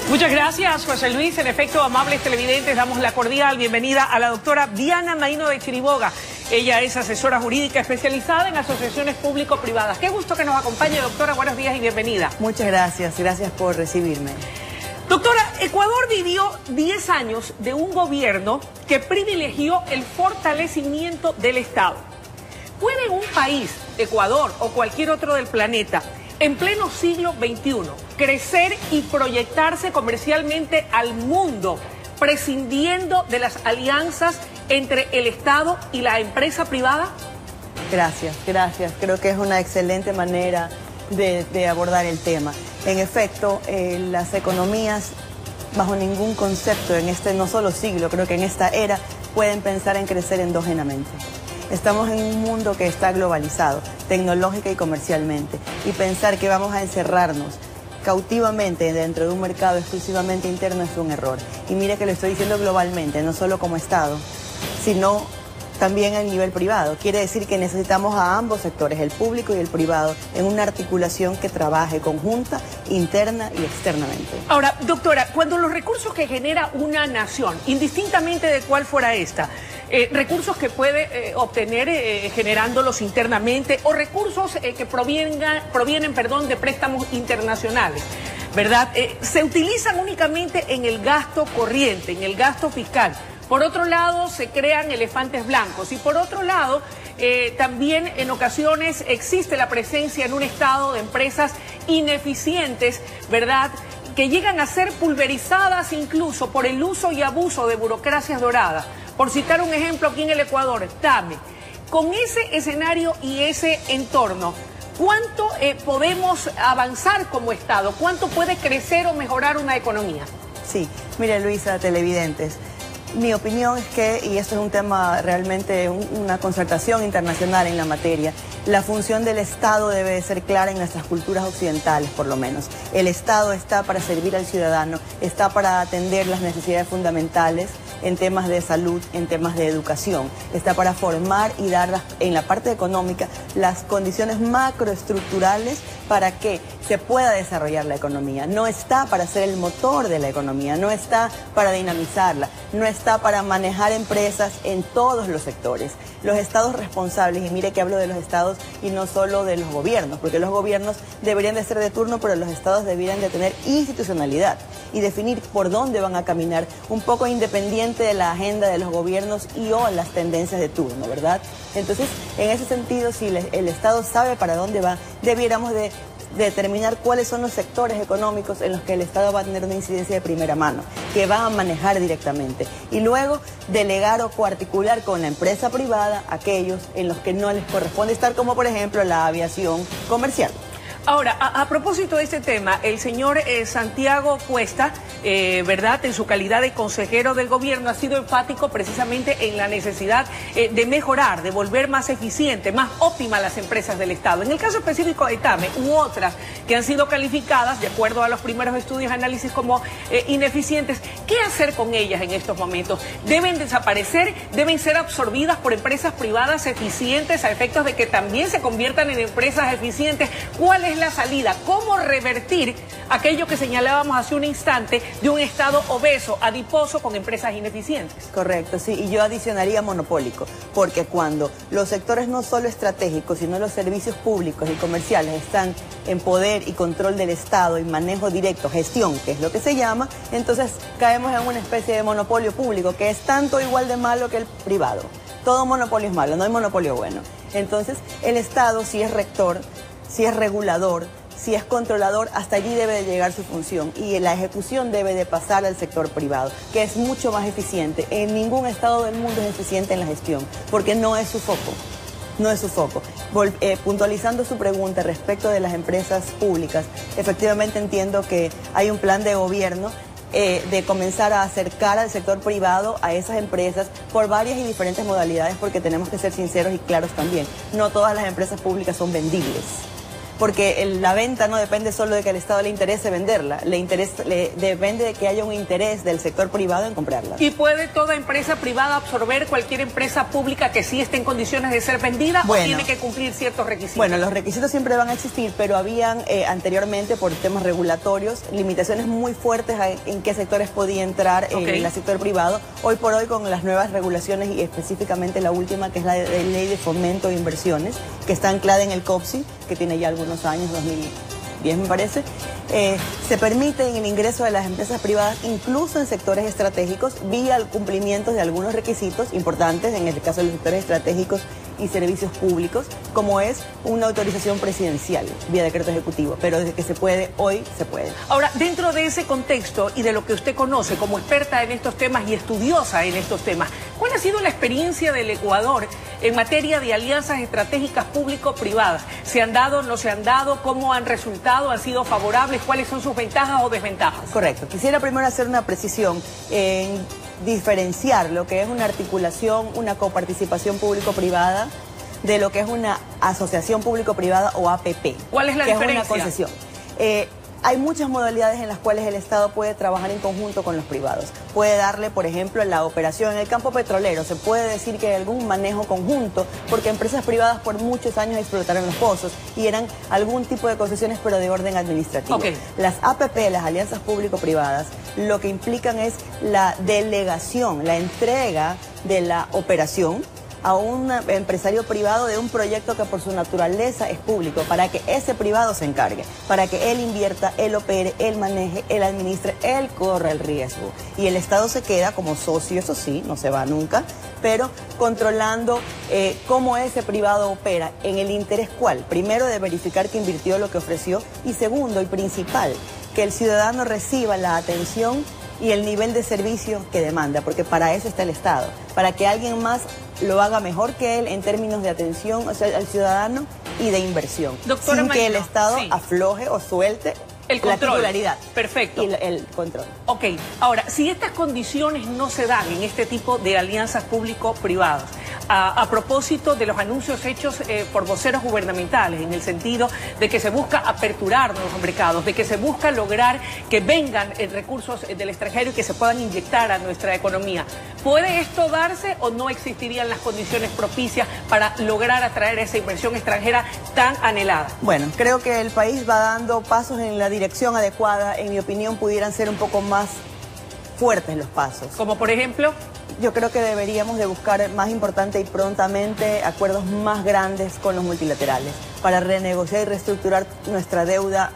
Muchas gracias, José Luis. En efecto, amables televidentes, damos la cordial bienvenida a la doctora Diana Maíno de Chiriboga. Ella es asesora jurídica especializada en asociaciones público-privadas. Qué gusto que nos acompañe, doctora. Buenos días y bienvenida. Muchas gracias. Gracias por recibirme. Doctora, Ecuador vivió 10 años de un gobierno que privilegió el fortalecimiento del Estado. ¿Puede un país, Ecuador o cualquier otro del planeta, en pleno siglo XXI, crecer y proyectarse comercialmente al mundo, prescindiendo de las alianzas entre el Estado y la empresa privada? Gracias. Creo que es una excelente manera de abordar el tema. En efecto, las economías, bajo ningún concepto en este no solo siglo, creo que en esta era, pueden pensar en crecer endógenamente. Estamos en un mundo que está globalizado, tecnológica y comercialmente, y pensar que vamos a encerrarnos cautivamente dentro de un mercado exclusivamente interno es un error. Y mire que lo estoy diciendo globalmente, no solo como Estado, sino también a nivel privado. Quiere decir que necesitamos a ambos sectores, el público y el privado, en una articulación que trabaje conjunta, interna y externamente. Ahora, doctora, cuando los recursos que genera una nación, indistintamente de cuál fuera esta, recursos que puede obtener generándolos internamente o recursos que provienen de préstamos internacionales, ¿verdad? Se utilizan únicamente en el gasto corriente, en el gasto fiscal. Por otro lado, se crean elefantes blancos y por otro lado, también en ocasiones existe la presencia en un estado de empresas ineficientes, ¿verdad?, que llegan a ser pulverizadas incluso por el uso y abuso de burocracias doradas. Por citar un ejemplo aquí en el Ecuador, TAME. Con ese escenario y ese entorno, ¿cuánto podemos avanzar como Estado? ¿Cuánto puede crecer o mejorar una economía? Sí, mire Luisa, televidentes, mi opinión es que, y esto es un tema realmente, una concertación internacional en la materia, la función del Estado debe ser clara en nuestras culturas occidentales, por lo menos. El Estado está para servir al ciudadano, está para atender las necesidades fundamentales en temas de salud, en temas de educación. Está para formar y dar en la parte económica las condiciones macroestructurales para que se pueda desarrollar la economía. No está para ser el motor de la economía, no está para dinamizarla, no está para manejar empresas en todos los sectores. Los estados responsables, y mire que hablo de los estados y no solo de los gobiernos, porque los gobiernos deberían de ser de turno, pero los estados deberían de tener institucionalidad y definir por dónde van a caminar, un poco independiente de la agenda de los gobiernos y o las tendencias de turno, ¿verdad? Entonces, en ese sentido, si el Estado sabe para dónde va, debiéramos de determinar cuáles son los sectores económicos en los que el Estado va a tener una incidencia de primera mano, que va a manejar directamente, y luego delegar o coarticular con la empresa privada aquellos en los que no les corresponde estar, como por ejemplo la aviación comercial. Ahora, a propósito de este tema, el señor Santiago Cuesta, ¿verdad?, en su calidad de consejero del gobierno, ha sido enfático precisamente en la necesidad de mejorar, de volver más eficiente, más óptima las empresas del Estado. En el caso específico de TAME u otras que han sido calificadas, de acuerdo a los primeros estudios y análisis, como ineficientes, ¿qué hacer con ellas en estos momentos? ¿Deben desaparecer? ¿Deben ser absorbidas por empresas privadas eficientes a efectos de que también se conviertan en empresas eficientes? ¿Cuál es la salida? ¿Cómo revertir aquello que señalábamos hace un instante de un Estado obeso, adiposo, con empresas ineficientes? Correcto, sí, y yo adicionaría monopólico, porque cuando los sectores no solo estratégicos, sino los servicios públicos y comerciales están en poder y control del Estado y manejo directo, gestión, que es lo que se llama, entonces caemos en una especie de monopolio público que es tanto igual de malo que el privado. Todo monopolio es malo, no hay monopolio bueno. Entonces, el Estado, si es rector, si es regulador, si es controlador, hasta allí debe de llegar su función y la ejecución debe de pasar al sector privado, que es mucho más eficiente. En ningún estado del mundo es eficiente en la gestión, porque no es su foco. No es su foco. Puntualizando su pregunta respecto de las empresas públicas, efectivamente entiendo que hay un plan de gobierno de comenzar a acercar al sector privado a esas empresas por varias y diferentes modalidades, porque tenemos que ser sinceros y claros también. No todas las empresas públicas son vendibles. porque la venta no depende solo de que al Estado le interese venderla, depende de que haya un interés del sector privado en comprarla. ¿Y puede toda empresa privada absorber cualquier empresa pública que sí esté en condiciones de ser vendida, o tiene que cumplir ciertos requisitos? Bueno, los requisitos siempre van a existir, pero habían anteriormente, por temas regulatorios, limitaciones muy fuertes en qué sectores podía entrar en el sector privado. Hoy por hoy, con las nuevas regulaciones y específicamente la última, que es la de Ley de Fomento de Inversiones, que está anclada en el COPSI, que tiene ya algunos años, 2010 me parece, se permite el ingreso de las empresas privadas incluso en sectores estratégicos vía el cumplimiento de algunos requisitos importantes, en el caso de los sectores estratégicos y servicios públicos, como es una autorización presidencial vía decreto ejecutivo, pero desde que se puede, hoy se puede. Ahora, dentro de ese contexto y de lo que usted conoce como experta en estos temas y estudiosa en estos temas, ¿cuál ha sido la experiencia del Ecuador en materia de alianzas estratégicas público-privadas? ¿Se han dado, no se han dado? ¿Cómo han resultado? ¿Han sido favorables? ¿Cuáles son sus ventajas o desventajas? Correcto. Quisiera primero hacer una precisión en diferenciar lo que es una articulación, una coparticipación público-privada de lo que es una asociación público-privada o APP. ¿Cuál es la diferencia? Es una concesión. Hay muchas modalidades en las cuales el Estado puede trabajar en conjunto con los privados. Puede darle, por ejemplo, la operación en el campo petrolero. Se puede decir que hay algún manejo conjunto, porque empresas privadas por muchos años explotaron los pozos y eran algún tipo de concesiones, pero de orden administrativo. Las APP, las alianzas público-privadas, lo que implican es la delegación, la entrega de la operación a un empresario privado de un proyecto que por su naturaleza es público, para que ese privado se encargue, para que él invierta, él opere, él maneje, él administre, él corra el riesgo. Y el Estado se queda como socio, eso sí, no se va nunca, pero controlando cómo ese privado opera, en el interés cuál. Primero, de verificar que invirtió lo que ofreció, y segundo y principal, que el ciudadano reciba la atención y el nivel de servicio que demanda, porque para eso está el Estado, para que alguien más lo haga mejor que él en términos de atención al ciudadano y de inversión. Doctora sin Marino, que el Estado afloje o suelte el control. La titularidad. Perfecto. Y el control. Ok, ahora, si estas condiciones no se dan en este tipo de alianzas público-privadas, a propósito de los anuncios hechos por voceros gubernamentales, en el sentido de que se busca aperturar nuevos mercados, de que se busca lograr que vengan recursos del extranjero y que se puedan inyectar a nuestra economía, ¿puede esto darse o no existirían las condiciones propicias para lograr atraer esa inversión extranjera tan anhelada? Bueno, creo que el país va dando pasos en la dirección adecuada. En mi opinión, pudieran ser un poco más fuertes los pasos. Como por ejemplo, yo creo que deberíamos de buscar más importante y prontamente acuerdos más grandes con los multilaterales para renegociar y reestructurar nuestra deuda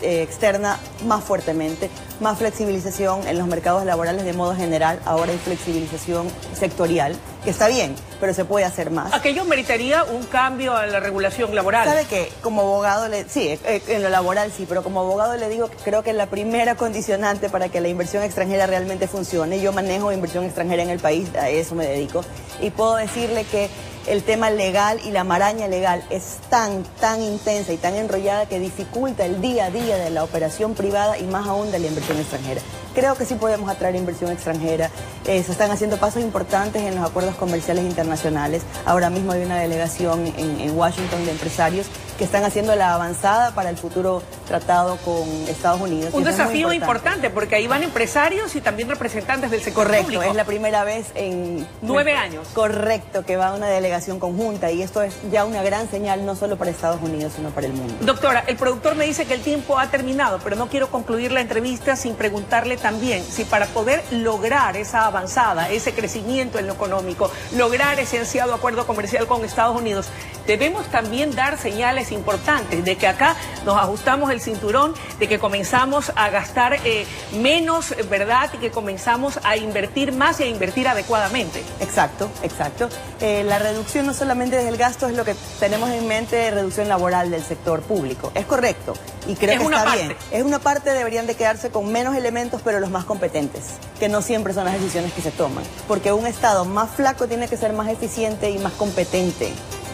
externa más fuertemente, más flexibilización en los mercados laborales de modo general. Ahora hay flexibilización sectorial, que está bien, pero se puede hacer más. ¿Aquello meritaría un cambio a la regulación laboral? ¿Sabe qué? Como abogado, sí, en lo laboral sí, pero como abogado le digo que creo que la primera condicionante para que la inversión extranjera realmente funcione, yo manejo inversión extranjera en el país, a eso me dedico, y puedo decirle que el tema legal y la maraña legal es tan intensa y tan enrollada que dificulta el día a día de la operación privada y más aún de la inversión extranjera. Creo que sí podemos atraer inversión extranjera. Se están haciendo pasos importantes en los acuerdos comerciales internacionales. Ahora mismo hay una delegación en Washington de empresarios que están haciendo la avanzada para el futuro tratado con Estados Unidos. Un desafío importante, porque ahí van empresarios y también representantes del sector público. Correcto, es la primera vez en 9 años. Correcto, que va una delegación conjunta, y esto es ya una gran señal no solo para Estados Unidos, sino para el mundo. Doctora, el productor me dice que el tiempo ha terminado, pero no quiero concluir la entrevista sin preguntarle también si para poder lograr esa avanzada, ese crecimiento en lo económico, lograr ese ansiado acuerdo comercial con Estados Unidos, debemos también dar señales importantes de que acá nos ajustamos el cinturón, de que comenzamos a gastar menos, ¿verdad? Y que comenzamos a invertir más y a invertir adecuadamente. Exacto. La reducción no solamente del gasto es lo que tenemos en mente, reducción laboral del sector público. Es correcto y creo que está bien. Es una parte, deberían de quedarse con menos elementos, pero los más competentes, que no siempre son las decisiones que se toman. Porque un Estado más flaco tiene que ser más eficiente y más competente.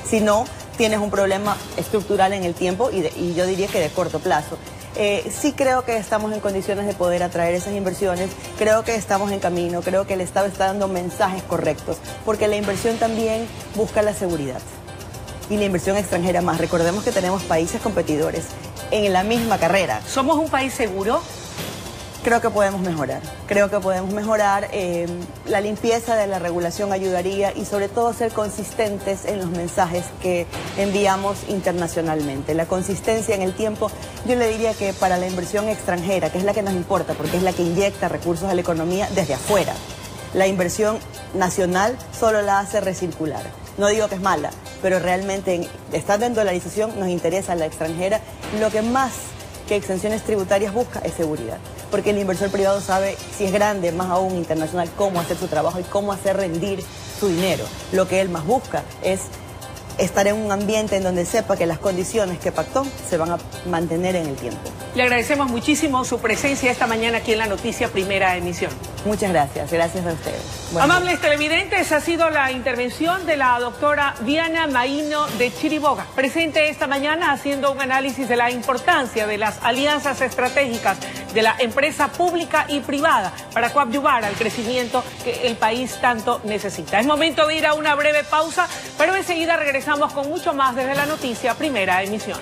Si no, tienes un problema estructural en el tiempo y yo diría que de corto plazo. Sí creo que estamos en condiciones de poder atraer esas inversiones, creo que estamos en camino, creo que el Estado está dando mensajes correctos, porque la inversión también busca la seguridad. y la inversión extranjera más. Recordemos que tenemos países competidores en la misma carrera. ¿Somos un país seguro? Creo que podemos mejorar. La limpieza de la regulación ayudaría y sobre todo ser consistentes en los mensajes que enviamos internacionalmente. La consistencia en el tiempo, yo le diría que para la inversión extranjera, que es la que nos importa porque es la que inyecta recursos a la economía desde afuera, la inversión nacional solo la hace recircular. No digo que es mala, pero realmente estando en dolarización nos interesa la extranjera. Lo que más que exenciones tributarias busca es seguridad, porque el inversor privado sabe, si es grande, más aún internacional, cómo hacer su trabajo y cómo hacer rendir su dinero. Lo que él más busca es estar en un ambiente en donde sepa que las condiciones que pactó se van a mantener en el tiempo. Le agradecemos muchísimo su presencia esta mañana aquí en La Noticia Primera Emisión. Muchas gracias a ustedes. Amables televidentes, ha sido la intervención de la doctora Diana Maíno de Chiriboga, presente esta mañana haciendo un análisis de la importancia de las alianzas estratégicas de la empresa pública y privada para coadyuvar al crecimiento que el país tanto necesita. Es momento de ir a una breve pausa, pero enseguida regresamos con mucho más desde La Noticia Primera Emisión.